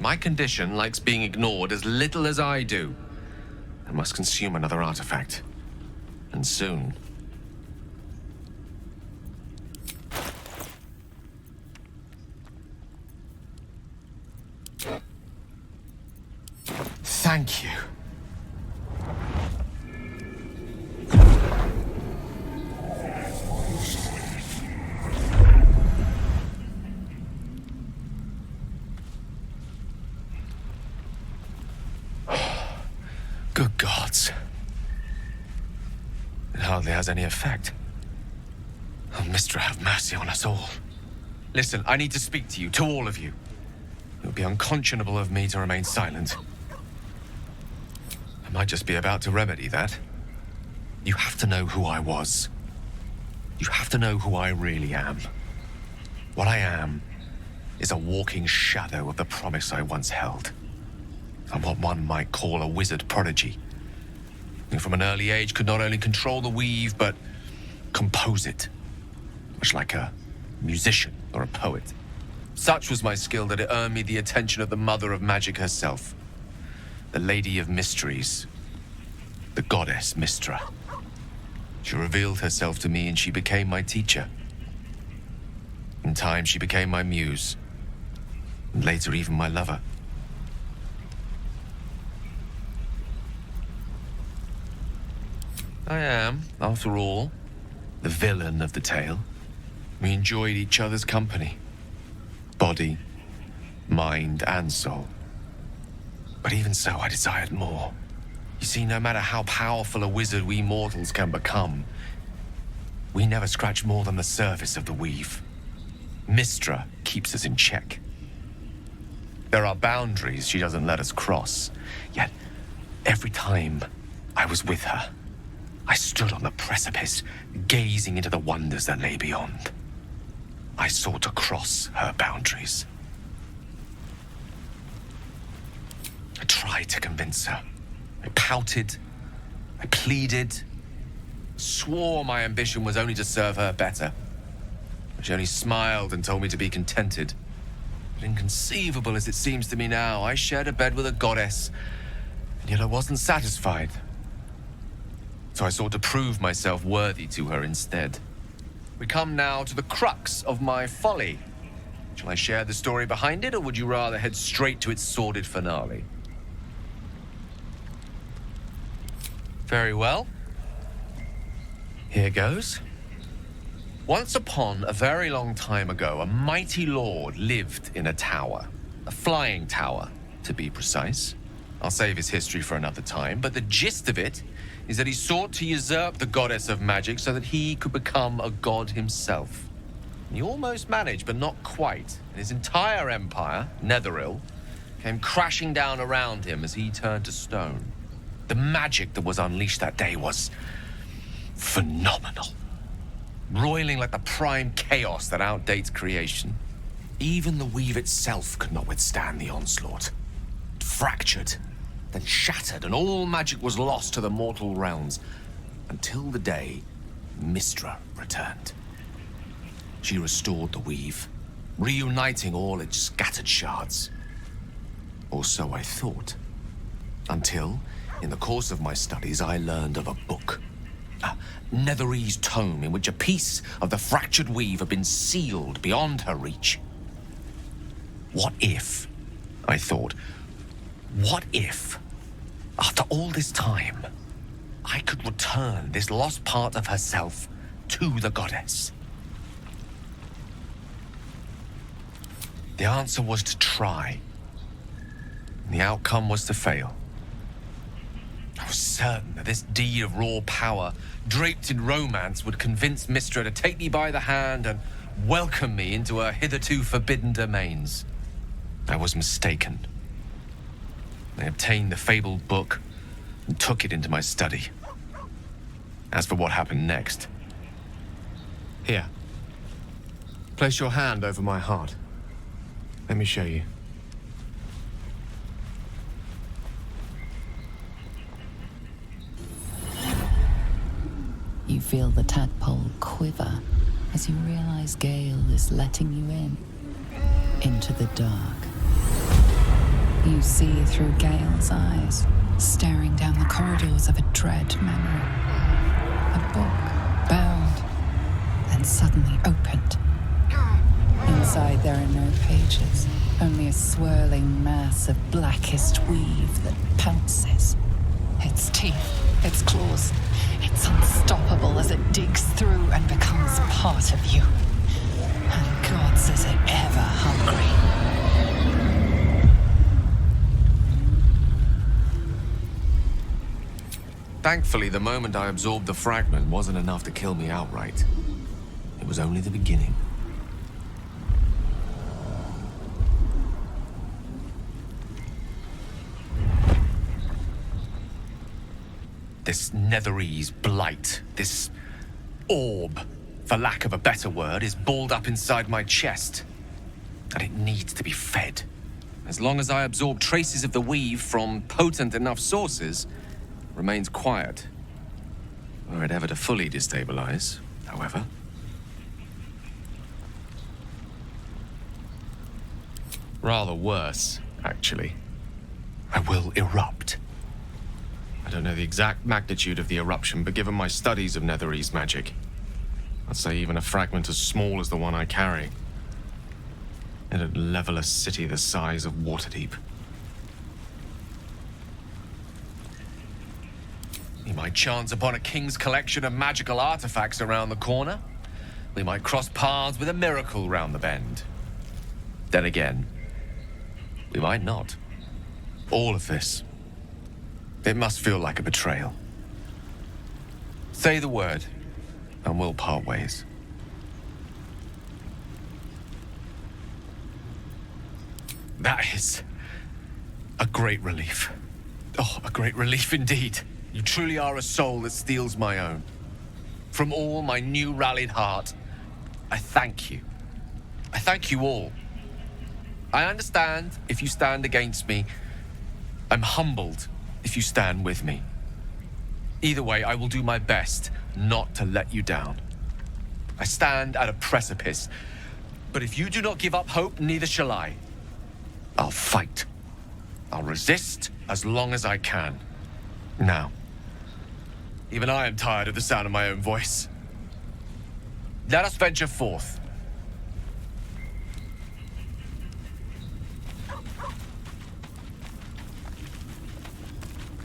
my condition likes being ignored as little as I do. I must consume another artifact. And soon. Thank you. Good gods. It hardly has any effect. Oh, Mystra, have mercy on us all. Listen, I need to speak to you, to all of you. It would be unconscionable of me to remain silent. I might just be about to remedy that. You have to know who I was. You have to know who I really am. What I am is a walking shadow of the promise I once held. I'm what one might call a wizard prodigy, who from an early age could not only control the weave, but compose it, much like a musician or a poet. Such was my skill that it earned me the attention of the mother of magic herself, the Lady of Mysteries, the goddess Mystra. She revealed herself to me and she became my teacher. In time, she became my muse, and later even my lover. I am, after all, the villain of the tale. We enjoyed each other's company. Body, mind, and soul. But even so, I desired more. You see, no matter how powerful a wizard we mortals can become, we never scratch more than the surface of the weave. Mystra keeps us in check. There are boundaries she doesn't let us cross, yet every time I was with her, I stood on the precipice, gazing into the wonders that lay beyond. I sought to cross her boundaries. I tried to convince her. I pouted. I pleaded. Swore my ambition was only to serve her better. She only smiled and told me to be contented. But inconceivable as it seems to me now, I shared a bed with a goddess, and yet I wasn't satisfied. So I sought to prove myself worthy to her instead. We come now to the crux of my folly. Shall I share the story behind it, or would you rather head straight to its sordid finale? Very well. Here goes. Once upon a very long time ago, a mighty lord lived in a tower. A flying tower, to be precise. I'll save his history for another time, but the gist of it is that he sought to usurp the goddess of magic so that he could become a god himself. He almost managed, but not quite. And his entire empire, Netheril, came crashing down around him as he turned to stone. The magic that was unleashed that day was phenomenal. Roiling like the prime chaos that outdates creation. Even the weave itself could not withstand the onslaught. It fractured, then shattered, and all magic was lost to the mortal realms, until the day Mystra returned. She restored the weave, reuniting all its scattered shards. Or so I thought. Until, in the course of my studies, I learned of a book. A Netherese tome in which a piece of the fractured weave had been sealed beyond her reach. What if, I thought, what if, after all this time, I could return this lost part of herself to the goddess? The answer was to try. The outcome was to fail. I was certain that this deed of raw power, draped in romance, would convince Mystra to take me by the hand and welcome me into her hitherto forbidden domains. I was mistaken. I obtained the fabled book and took it into my study. As for what happened next... Here. Place your hand over my heart. Let me show you. You feel the tadpole quiver as you realize Gale is letting you in, into the dark. You see through Gale's eyes, staring down the corridors of a dread memory. A book, bound, then suddenly opened. Inside there are no pages, only a swirling mass of blackest weave that pounces. Its teeth, its claws, it's unstoppable as it digs through and becomes part of you. And gods, is it ever hungry. Thankfully, the moment I absorbed the fragment wasn't enough to kill me outright. It was only the beginning. This Netherese blight, this orb, for lack of a better word, is balled up inside my chest. And it needs to be fed. As long as I absorb traces of the weave from potent enough sources, it remains quiet. Were it ever to fully destabilize, however. Rather worse, actually. I will erupt. I don't know the exact magnitude of the eruption, but given my studies of Netherese magic, I'd say even a fragment as small as the one I carry, it'd level a city the size of Waterdeep. We might chance upon a king's collection of magical artifacts around the corner. We might cross paths with a miracle round the bend. Then again, we might not. All of this, it must feel like a betrayal. Say the word, and we'll part ways. That is a great relief. Oh, a great relief indeed. You truly are a soul that steals my own. From all my new rallied heart, I thank you. I thank you all. I understand if you stand against me. I'm humbled if you stand with me. Either way, I will do my best not to let you down. I stand at a precipice, but if you do not give up hope, neither shall I. I'll fight. I'll resist as long as I can. Now, even I am tired of the sound of my own voice. Let us venture forth.